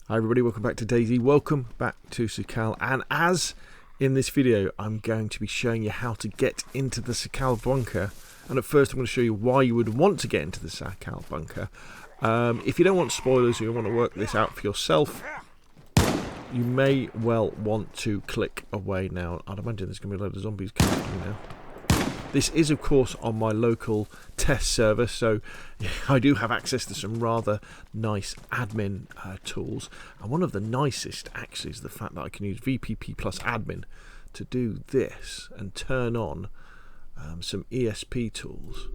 Hi everybody, welcome back to DayZ. Welcome back to Sakhal. And as in this video, I'm going to be showing you how to get into the Sakhal Bunker. And at first I'm going to show you why you would want to get into the Sakhal Bunker. If you don't want spoilers or you want to work this out for yourself, you may well want to click away now. I'd imagine there's going to be a load of zombies coming at me now. This is, of course, on my local test server, so I do have access to some rather nice admin tools. And one of the nicest, actually, is the fact that I can use VPP plus admin to do this and turn on some ESP tools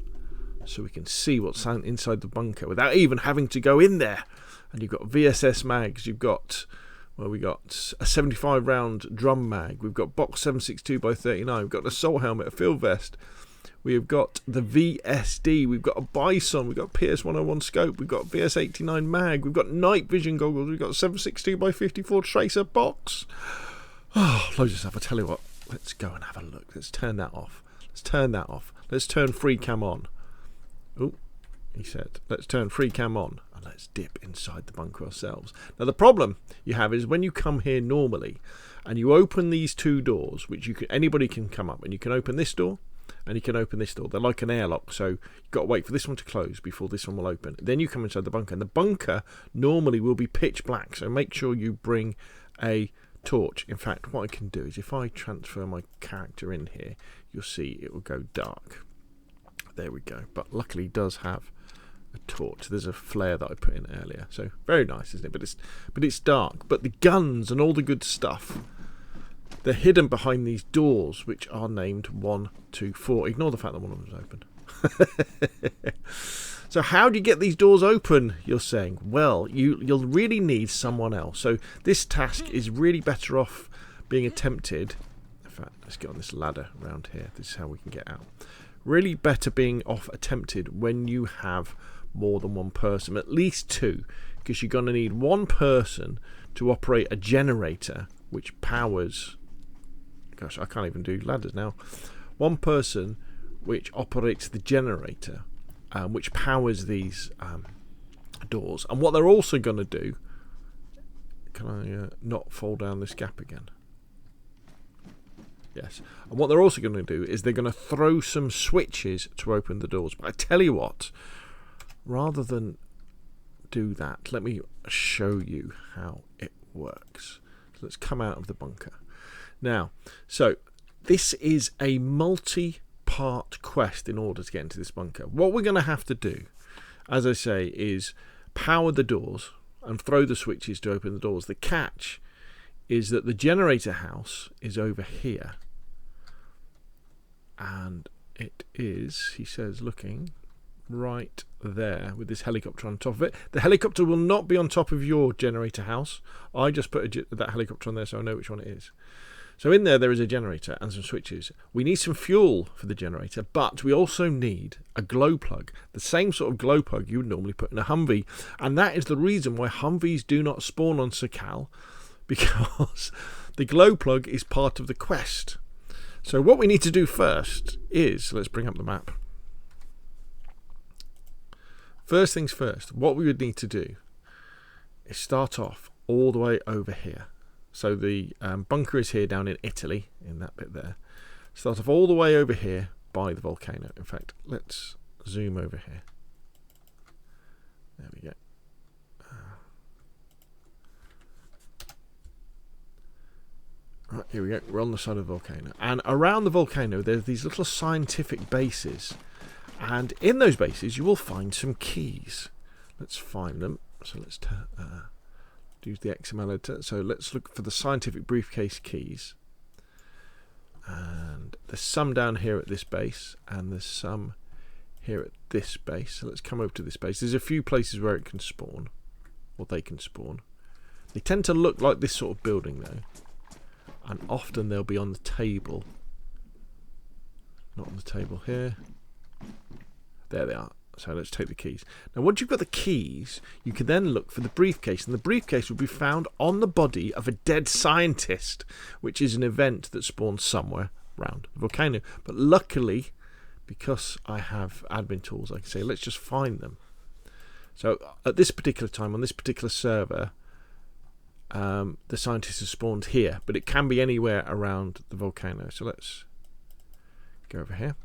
so we can see what's inside the bunker without even having to go in there. And you've got VSS mags, you've got... well, we got a 75 round drum mag, we've got box 762x39, we've got an assault helmet, a field vest, we've got the VSD, we've got a bison, we've got PS101 scope, we've got VS89 mag, we've got night vision goggles, we've got 762x54 tracer box. Oh, loads of stuff. I tell you what, let's go and have a look. Let's turn that off. Let's turn that off. Let's turn free cam on. Oh, he said, let's turn free cam on and let's dip inside the bunker ourselves. Now the problem you have is when you come here normally and you open these two doors, which you can, anybody can come up, and you can open this door and you can open this door. They're like an airlock, so you've got to wait for this one to close before this one will open. Then you come inside the bunker, and the bunker normally will be pitch black, so make sure you bring a torch. In fact, what I can do is if I transfer my character in here, you'll see it will go dark. There we go. But luckily it does have a torch. There's a flare that I put in earlier, so very nice, isn't it? But it's dark. But the guns and all the good stuff, they're hidden behind these doors, which are named 1, 2, 4. Ignore the fact that one of them's open. So how do you get these doors open, you're saying? Well, you'll really need someone else. So this task is really better off being attempted. In fact, let's get on this ladder around here. This is how we can get out. Really better being off attempted when you have more than one person, at least two, because you're going to need one person to operate a generator which powers, gosh, I can't even do ladders now, one person which operates the generator which powers these doors. And what they're also going to do, can I not fall down this gap again? Yes. And what they're also going to do is they're going to throw some switches to open the doors. But I tell you what, rather than do that, let me show you how it works. So let's come out of the bunker. Now, so this is a multi-part quest in order to get into this bunker. What we're going to have to do, as I say, is power the doors and throw the switches to open the doors. The catch is that the generator house is over here, and it is, he says, looking right there with this helicopter on top of it. The helicopter will not be on top of your generator house. I just put that helicopter on there so I know which one it is. So in there is a generator and some switches. We need some fuel for the generator, but we also need a glow plug, the same sort of glow plug you would normally put in a Humvee. And that is the reason why Humvees do not spawn on Sakhal, because the glow plug is part of the quest. So what we need to do first is, let's bring up the map. First things first, what we would need to do is start off all the way over here. So the bunker is here down in Italy, in that bit there. Start off all the way over here by the volcano. In fact, let's zoom over here. There we go. Right, here we go. We're on the side of the volcano. And around the volcano, there's these little scientific bases. And in those bases, you will find some keys. Let's find them. So let's use the XML editor. So let's look for the scientific briefcase keys. And there's some down here at this base, and there's some here at this base. So let's come over to this base. There's a few places where it can spawn, or they can spawn. They tend to look like this sort of building though, and often they'll be on the table. Not on the table here. There they are. So let's take the keys. Now once you've got the keys, you can then look for the briefcase, and the briefcase will be found on the body of a dead scientist, which is an event that spawns somewhere around the volcano. But luckily, because I have admin tools, I can say let's just find them. So at this particular time on this particular server, the scientists have spawned here, but it can be anywhere around the volcano. So let's go over here.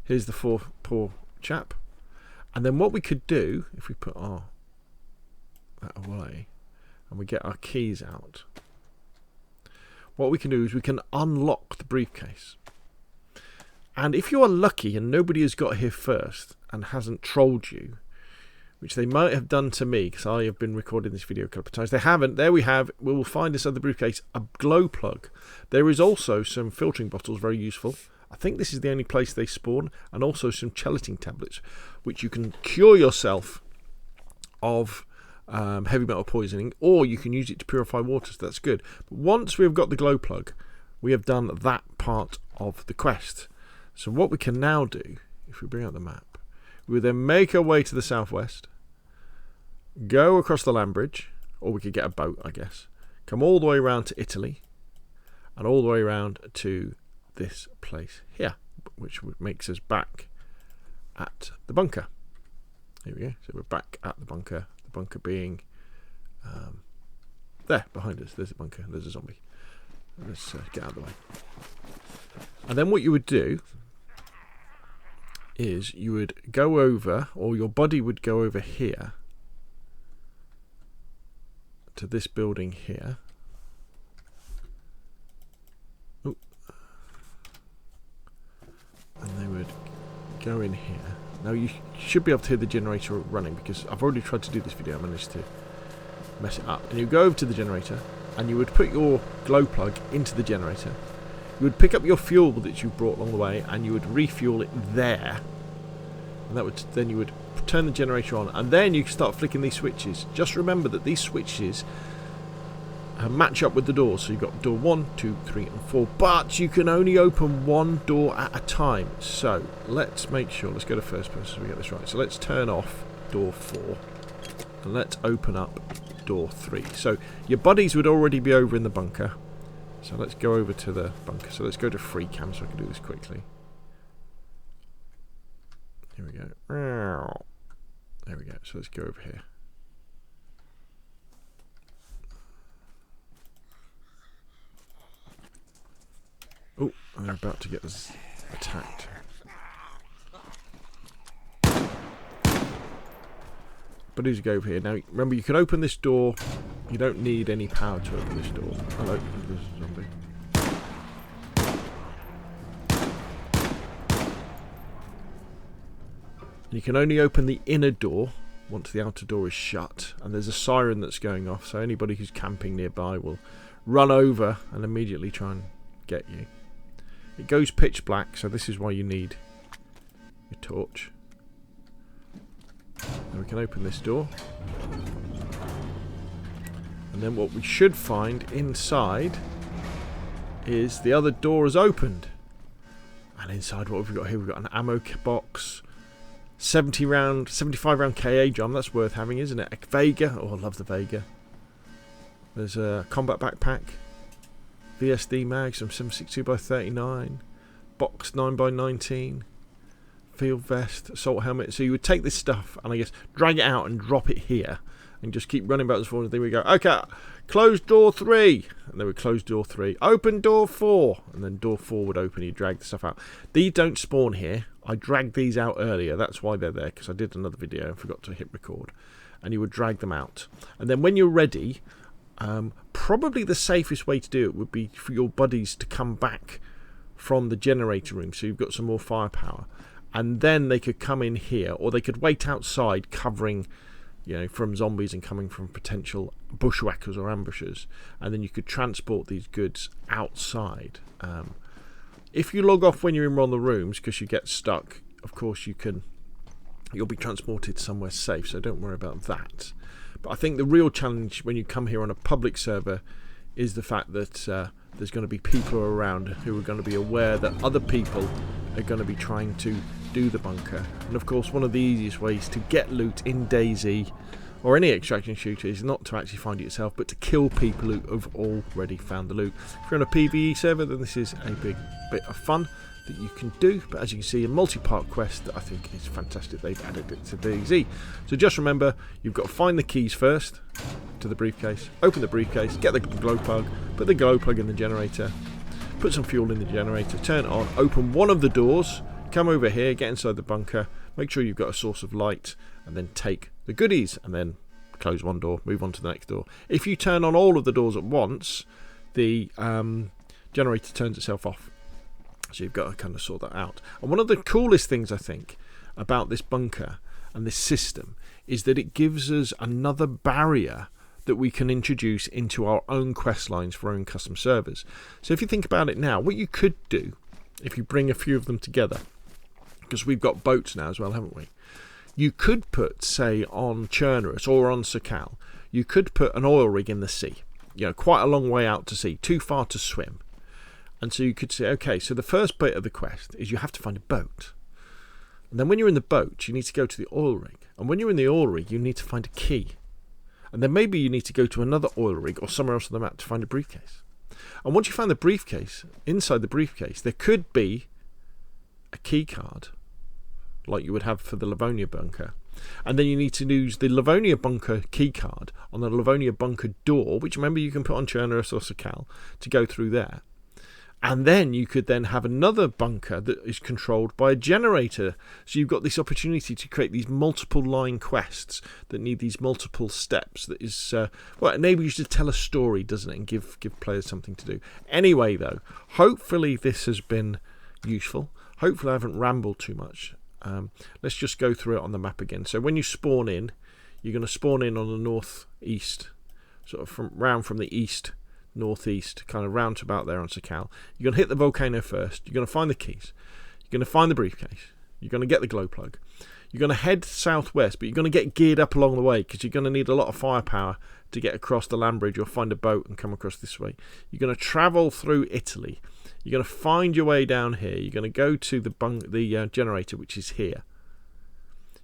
Here's the poor chap. And then what we could do, if we put that away and we get our keys out, what we can do is we can unlock the briefcase. And if you are lucky and nobody has got here first and hasn't trolled you, which they might have done to me because I have been recording this video a couple of times. They haven't. There we have. We will find this other briefcase, a glow plug. There is also some filtering bottles, very useful. I think this is the only place they spawn, and also some gelatin tablets, which you can cure yourself of heavy metal poisoning, or you can use it to purify water, so that's good. But once we've got the glow plug, we have done that part of the quest. So what we can now do, if we bring out the map, we will then make our way to the southwest, go across the land bridge, or we could get a boat, I guess, come all the way around to Italy, and all the way around to this place here, which makes us back at the bunker. Here we go. So we're back at the bunker being there behind us. There's a bunker, there's a zombie. Let's get out of the way. And then what you would do is you would go over, or your buddy would go over here to this building here. Ooh. And they would go in here. Now you should be able to hear the generator running, because I've already tried to do this video. I managed to mess it up. And you go over to the generator and you would put your glow plug into the generator. You would pick up your fuel that you brought along the way and you would refuel it there. And that would then you would turn the generator on, and then you can start flicking these switches. Just remember that these switches match up with the doors. So you've got door 1, 2, 3 and 4, but you can only open one door at a time. So let's make sure, let's go to first person so we get this right. So let's turn off door 4 and let's open up door 3. So your buddies would already be over in the bunker. So let's go over to the bunker. So let's go to free cam so I can do this quickly. Here we go. There we go. So let's go over here. Oh, they're about to get us attacked. But who's go over here? Now, remember, you can open this door. You don't need any power to open this door. Hello, there's a zombie. And you can only open the inner door once the outer door is shut. And there's a siren that's going off, so anybody who's camping nearby will run over and immediately try and get you. It goes pitch black, so this is why you need your torch. And we can open this door. And then what we should find inside is the other door is opened. And inside, what have we got here? We've got an ammo box, 75 round KA drum. That's worth having, isn't it? A Vega. Oh, I love the Vega. There's a combat backpack, VSD mag, some 762x39, box 9x19, field vest, assault helmet. So you would take this stuff and I guess drag it out and drop it here and just keep running backwards and forwards. There we go. Okay, close door 3, and then we close door 3. Open door 4, and then door 4 would open. You drag the stuff out. These don't spawn here. I dragged these out earlier. That's why they're there, because I did another video and forgot to hit record. And you would drag them out, and then when you're ready, probably the safest way to do it would be for your buddies to come back from the generator room, so you've got some more firepower, and then they could come in here, or they could wait outside covering, you know, from zombies and coming from potential bushwhackers or ambushers, and then you could transport these goods outside. If you log off when you're in one of the rooms because you get stuck, of course you'll be transported somewhere safe, so don't worry about that. But I think the real challenge when you come here on a public server is the fact that there's going to be people around who are going to be aware that other people are going to be trying to do the bunker. And of course, one of the easiest ways to get loot in DayZ or any extraction shooter is not to actually find it yourself, but to kill people who have already found the loot. If you're on a PvE server, then this is a big bit of fun that you can do. But as you can see, a multi-part quest that I think is fantastic. They've added it to DayZ. So just remember, you've got to find the keys first, to the briefcase, open the briefcase, get the glow plug, put the glow plug in the generator, put some fuel in the generator, turn it on, open one of the doors, come over here, get inside the bunker, make sure you've got a source of light, and then take the goodies, and then close one door, move on to the next door. If you turn on all of the doors at once, the generator turns itself off. So you've got to kind of sort that out. And one of the coolest things I think about this bunker and this system is that it gives us another barrier that we can introduce into our own quest lines for our own custom servers. So if you think about it now, what you could do if you bring a few of them together, because we've got boats now as well, haven't we? You could put, say, on Chernarus or on Sakhal, you could put an oil rig in the sea, you know, quite a long way out to sea, too far to swim. And so you could say, okay, so the first bit of the quest is you have to find a boat. And then when you're in the boat, you need to go to the oil rig. And when you're in the oil rig, you need to find a key. And then maybe you need to go to another oil rig or somewhere else on the map to find a briefcase. And once you find the briefcase, inside the briefcase, there could be a key card, like you would have for the Livonia bunker. And then you need to use the Livonia bunker key card on the Livonia bunker door, which remember you can put on Chernarus or Sakhal to go through there. And then you could then have another bunker that is controlled by a generator. So you've got this opportunity to create these multiple line quests that need these multiple steps. That is, well, it enables you to tell a story, doesn't it? And give players something to do. Anyway, though, hopefully this has been useful. Hopefully I haven't rambled too much. Let's just go through it on the map again. So when you spawn in, you're going to spawn in on the northeast, sort of round from the east, northeast, kind of round to about there on Sakhal. You're going to hit the volcano first. You're going to find the keys. You're going to find the briefcase. You're going to get the glow plug. You're going to head southwest, but you're going to get geared up along the way because you're going to need a lot of firepower to get across the land bridge or find a boat and come across this way. You're going to travel through Italy. You're going to find your way down here. You're going to go to the generator, which is here.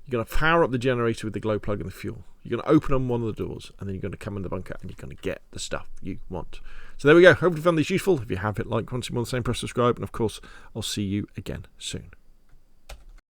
You're going to power up the generator with the glow plug and the fuel. You're going to open on one of the doors, and then you're going to come in the bunker, and you're going to get the stuff you want. So there we go. Hopefully you found this useful. If you have, hit like, want to see more of the same, press subscribe, and of course, I'll see you again soon.